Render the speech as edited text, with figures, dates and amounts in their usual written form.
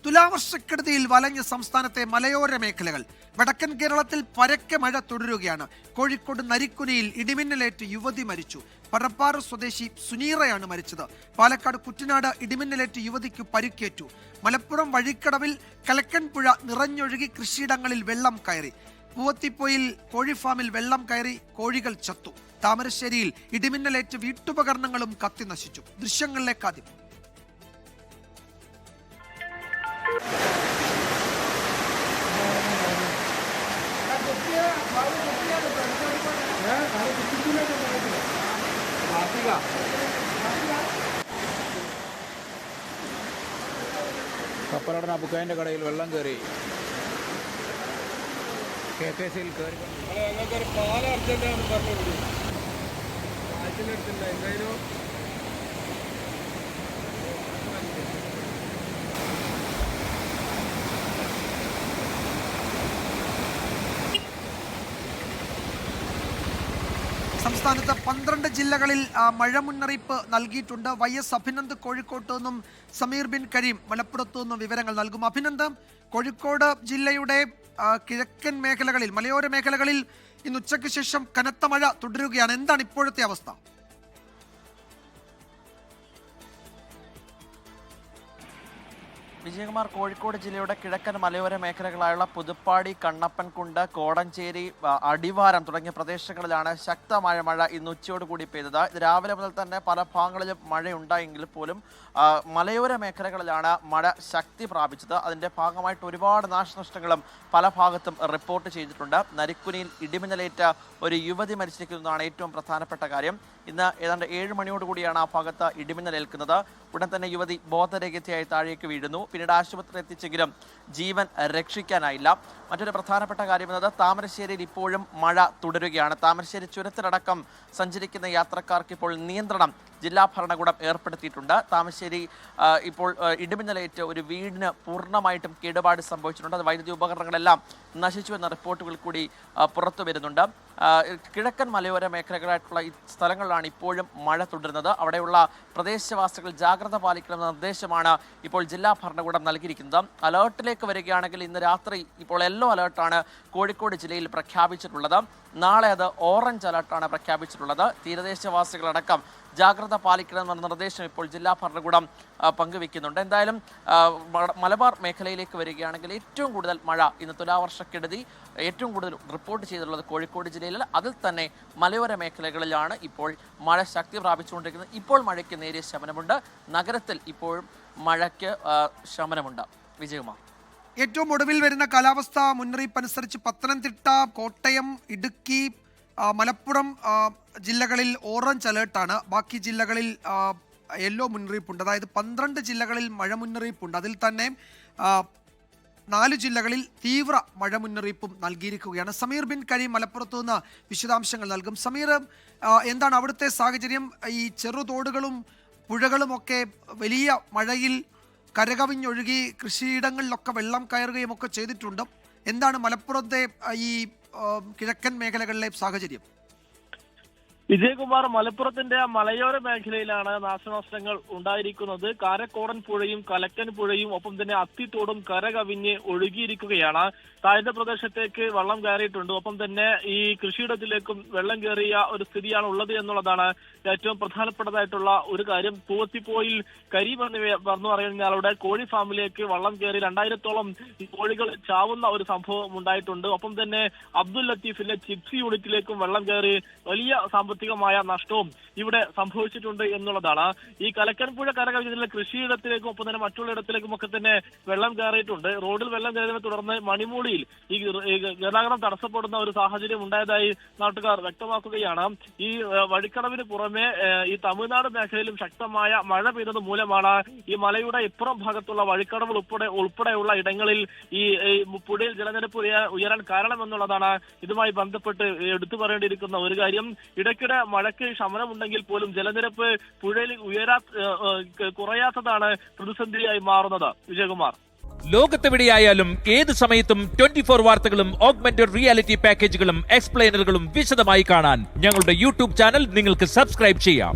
തുലാവർഷക്കെടുതിയിൽ വലഞ്ഞ സംസ്ഥാനത്തെ മലയോര മേഖലകൾ. വടക്കൻ കേരളത്തിൽ പരക്കെ മഴ തുടരുകയാണ്. കോഴിക്കോട് നരിക്കുനിയിൽ ഇടിമിന്നലേറ്റ് യുവതി മരിച്ചു. പരപ്പാറ് സ്വദേശി സുനീറയാണ് മരിച്ചത്. പാലക്കാട് കുട്ടനാട് ഇടിമിന്നലേറ്റ് യുവതിക്ക് പരിക്കേറ്റു. മലപ്പുറം വഴിക്കടവിൽ കലക്കൻപുഴ നിറഞ്ഞൊഴുകി കൃഷിയിടങ്ങളിൽ വെള്ളം കയറി. പൂവത്തിപ്പൊയിൽ കോഴിഫാമിൽ വെള്ളം കയറി കോഴികൾ ചത്തു. താമരശ്ശേരിയിൽ ഇടിമിന്നലേറ്റ് വീട്ടുപകരണങ്ങളും കത്തി നശിച്ചു. ദൃശ്യങ്ങളിലേക്ക് ആദ്യം. കപ്പലടന ബുക്കായൻ്റെ കടയിൽ വെള്ളം കയറി. KKCയിൽ കയറി. ഞങ്ങൾക്കൊരു പാല അർജന്റാണ് പറഞ്ഞത്. ആഴ്ചയിലെടുത്തില്ല എന്തായാലും. സംസ്ഥാനത്ത് 12 ജില്ലകളിൽ മഴ മുന്നറിയിപ്പ് നൽകിയിട്ടുണ്ട്. YS അഭിനന്ദ് കോഴിക്കോട്ട് നിന്നും സമീർ ബിൻ കരീം മലപ്പുറത്തു നിന്നും വിവരങ്ങൾ നൽകും. അഭിനന്ദ്, കോഴിക്കോട് ജില്ലയുടെ കിഴക്കൻ മേഖലകളിൽ, മലയോര മേഖലകളിൽ ഇന്ന് ഉച്ചയ്ക്ക് ശേഷം കനത്ത മഴ തുടരുകയാണ്. എന്താണ് ഇപ്പോഴത്തെ അവസ്ഥ? വിജയകുമാർ, കോഴിക്കോട് ജില്ലയുടെ കിഴക്കൻ മലയോര മേഖലകളായുള്ള പുതുപ്പാടി, കണ്ണപ്പൻകുണ്ട്, കോടഞ്ചേരി, അടിവാരം തുടങ്ങിയ പ്രദേശങ്ങളിലാണ് ശക്തമായ മഴ ഇന്ന് ഉച്ചയോടുകൂടി പെയ്തത്. ഇത് രാവിലെ മുതൽ തന്നെ പല ഭാഗങ്ങളിലും മഴയുണ്ടായെങ്കിൽ പോലും മലയോര മേഖലകളിലാണ് മഴ ശക്തി പ്രാപിച്ചത്. അതിൻ്റെ ഭാഗമായിട്ട് ഒരുപാട് നാശനഷ്ടങ്ങളും പല ഭാഗത്തും റിപ്പോർട്ട് ചെയ്തിട്ടുണ്ട്. നരിക്കുനിയിൽ ഇടിമിന്നലേറ്റ ഒരു യുവതി മരിച്ചിരിക്കുന്നതാണ് ഏറ്റവും പ്രധാനപ്പെട്ട കാര്യം. ഇന്ന് ഏതാണ്ട് 7 മണിയോടുകൂടിയാണ് ആ ഭാഗത്ത് ഇടിമിന്നലേൽക്കുന്നത്. ഉടൻ തന്നെ യുവതി ബോധരഹിതയായി താഴേക്ക് വീഴുന്നു. പിന്നീട് ആശുപത്രിയിൽ എത്തിച്ചെങ്കിലും ജീവൻ രക്ഷിക്കാനായില്ല. മറ്റൊരു പ്രധാനപ്പെട്ട കാര്യം എന്നത് താമരശ്ശേരിയിൽ ഇപ്പോഴും മഴ തുടരുകയാണ്. താമരശ്ശേരി ചുരത്തിലടക്കം സഞ്ചരിക്കുന്ന യാത്രക്കാർക്ക് ഇപ്പോൾ നിയന്ത്രണം ജില്ലാ ഭരണകൂടം ഏർപ്പെടുത്തിയിട്ടുണ്ട്. താമരശ്ശേരി ഇപ്പോൾ ഇടിമിന്നലേറ്റ് ഒരു വീടിന് പൂർണ്ണമായിട്ടും കേടുപാട് സംഭവിച്ചിട്ടുണ്ട്. അത് വൈദ്യുതി ഉപകരണങ്ങളെല്ലാം നശിച്ചു എന്ന റിപ്പോർട്ടുകൾ കൂടി പുറത്തു വരുന്നുണ്ട്. കിഴക്കൻ മലയോര മേഖലകളായിട്ടുള്ള ഈ സ്ഥലങ്ങളിലാണ് ഇപ്പോഴും മഴ തുടരുന്നത്. അവിടെയുള്ള പ്രദേശവാസികൾ ജാഗ്രത പാലിക്കണമെന്ന നിർദ്ദേശമാണ് ഇപ്പോൾ ജില്ലാ ഭരണകൂടം നൽകിയിരിക്കുന്നത്. അലേർട്ടിലേക്ക് വരികയാണെങ്കിൽ ഇന്ന് രാത്രി ഇപ്പോൾ യെല്ലോ അലേർട്ടാണ് കോഴിക്കോട് ജില്ലയിൽ പ്രഖ്യാപിച്ചിട്ടുള്ളത്. നാളെ അത് ഓറഞ്ച് അലേർട്ടാണ് പ്രഖ്യാപിച്ചിട്ടുള്ളത്. തീരദേശവാസികളടക്കം ജാഗ്രത പാലിക്കണമെന്ന നിർദ്ദേശം ഇപ്പോൾ ജില്ലാ ഭരണകൂടം പങ്കുവെക്കുന്നുണ്ട്. എന്തായാലും മലബാർ മേഖലയിലേക്ക് വരികയാണെങ്കിൽ ഏറ്റവും കൂടുതൽ മഴ ഇന്ന് തുലാവർഷക്കെടുതി ഏറ്റവും കൂടുതൽ റിപ്പോർട്ട് ചെയ്തിട്ടുള്ളത് കോഴിക്കോട് ജില്ലയിൽ. അതിൽ തന്നെ മലയോര മേഖലകളിലാണ് ഇപ്പോൾ മഴ ശക്തി പ്രാപിച്ചുകൊണ്ടിരിക്കുന്നത്. ഇപ്പോൾ മഴയ്ക്ക് നേരിയ ശമനമുണ്ട്. നഗരത്തിൽ ഇപ്പോഴും മഴയ്ക്ക് ശമനമുണ്ട്. വിജയകുമാർ, ഏറ്റവും ഒടുവിൽ വരുന്ന കാലാവസ്ഥാ മുന്നറിയിപ്പ് അനുസരിച്ച് പത്തനംതിട്ട, കോട്ടയം, ഇടുക്കി, മലപ്പുറം ജില്ലകളിൽ ഓറഞ്ച് അലേർട്ടാണ്. ബാക്കി ജില്ലകളിൽ യെല്ലോ മുന്നറിയിപ്പുണ്ട്. അതായത് 12 ജില്ലകളിൽ മഴ മുന്നറിയിപ്പുണ്ട്. അതിൽ തന്നെ 4 ജില്ലകളിൽ തീവ്ര മഴ മുന്നറിയിപ്പും നൽകിയിരിക്കുകയാണ്. സമീർ ബിൻ കരീം മലപ്പുറത്തു നിന്ന് വിശദാംശങ്ങൾ നൽകും. സമീർ, എന്താണ് അവിടുത്തെ സാഹചര്യം? ഈ ചെറുതോടുകളും പുഴകളുമൊക്കെ വലിയ മഴയിൽ കരകവിഞ്ഞൊഴുകി കൃഷിയിടങ്ങളിലൊക്കെ വെള്ളം കയറുകയും ഒക്കെ ചെയ്തിട്ടുണ്ട്. എന്താണ് മലപ്പുറത്തെ ഈ കിഴക്കൻ മേഖലകളിലെ സാഹചര്യം? വിജയകുമാർ, മലപ്പുറത്തിന്റെ മലയോര മേഖലയിലാണ് നാശനഷ്ടങ്ങൾ ഉണ്ടായിരിക്കുന്നത്. കാരക്കോടൻ പുഴയും കലക്കൻ പുഴയും ഒപ്പം തന്നെ അത്തിത്തോടും കരകവിഞ്ഞ് ഒഴുകിയിരിക്കുകയാണ്. താഴ്ന്ന പ്രദേശത്തേക്ക് വെള്ളം കയറിയിട്ടുണ്ട്. ഒപ്പം തന്നെ ഈ കൃഷിയിടത്തിലേക്കും വെള്ളം കയറിയ ഒരു സ്ഥിതിയാണ് ഉള്ളത് എന്നുള്ളതാണ് ഏറ്റവും പ്രധാനപ്പെട്ടതായിട്ടുള്ള ഒരു കാര്യം. പൂവത്തിപ്പോയിൽ കരീം എന്ന് പറയുന്നയാളുടെ കോഴി ഫാമിലേക്ക് വെള്ളം കയറി 2000-ഓളം കോഴികൾ ചാവുന്ന ഒരു സംഭവം ഉണ്ടായിട്ടുണ്ട്. ഒപ്പം തന്നെ അബ്ദുൽ ലത്തീഫിന്റെ ചിപ്സി യൂണിറ്റിലേക്കും വെള്ളം കയറി വലിയ സാമ്പത്തികമായ നഷ്ടവും ഇവിടെ സംഭവിച്ചിട്ടുണ്ട് എന്നുള്ളതാണ്. ഈ കലക്കൻപുഴ കരകവിഞ്ഞതിലെ കൃഷിയിടത്തിലേക്കും ഒപ്പം തന്നെ മറ്റുള്ള ഇടത്തിലേക്കും ഒക്കെ തന്നെ വെള്ളം കയറിയിട്ടുണ്ട്. റോഡിൽ വെള്ളം കയറിയതിനെ തുടർന്ന് മണിമൂളിയിൽ ഈ ഗതാഗതം തടസ്സപ്പെടുന്ന ഒരു സാഹചര്യം ഉണ്ടായതായി നാട്ടുകാർ വ്യക്തമാക്കുകയാണ്. ഈ വഴിക്കടവിന് പുറമെ ഈ തമിഴ്നാട് മേഖലയിലും ശക്തമായ മഴ പെയ്തത് മൂലമാണ് ഈ മലയുടെ ഇപ്പുറം ഭാഗത്തുള്ള വഴിക്കടവ് ഉൾപ്പെടെയുള്ള ഇടങ്ങളിൽ ഈ പുഴയിൽ ജലനിരപ്പ് ഉയരാൻ കാരണമെന്നുള്ളതാണ് ഇതുമായി ബന്ധപ്പെട്ട് എടുത്തു പറയേണ്ടിയിരിക്കുന്ന ഒരു കാര്യം. ഇടയ്ക്കിടെ മഴയ്ക്ക് ശമനമുണ്ടെങ്കിൽ പോലും ജലനിരപ്പ് പുഴയിൽ കുറയാത്തതാണ് പ്രതിസന്ധിയായി മാറുന്നത്. വിജയകുമാർ, ലോകത്തെവിടെയായാലും ഏത് സമയത്തും 24 വാർത്തകളും ഓഗ്മെന്റഡ് റിയാലിറ്റി പാക്കേജുകളും എക്സ്പ്ലെയിനറുകളും വിശദമായി കാണാൻ ഞങ്ങളുടെ യൂട്യൂബ് ചാനൽ നിങ്ങൾക്ക് സബ്സ്ക്രൈബ് ചെയ്യാം.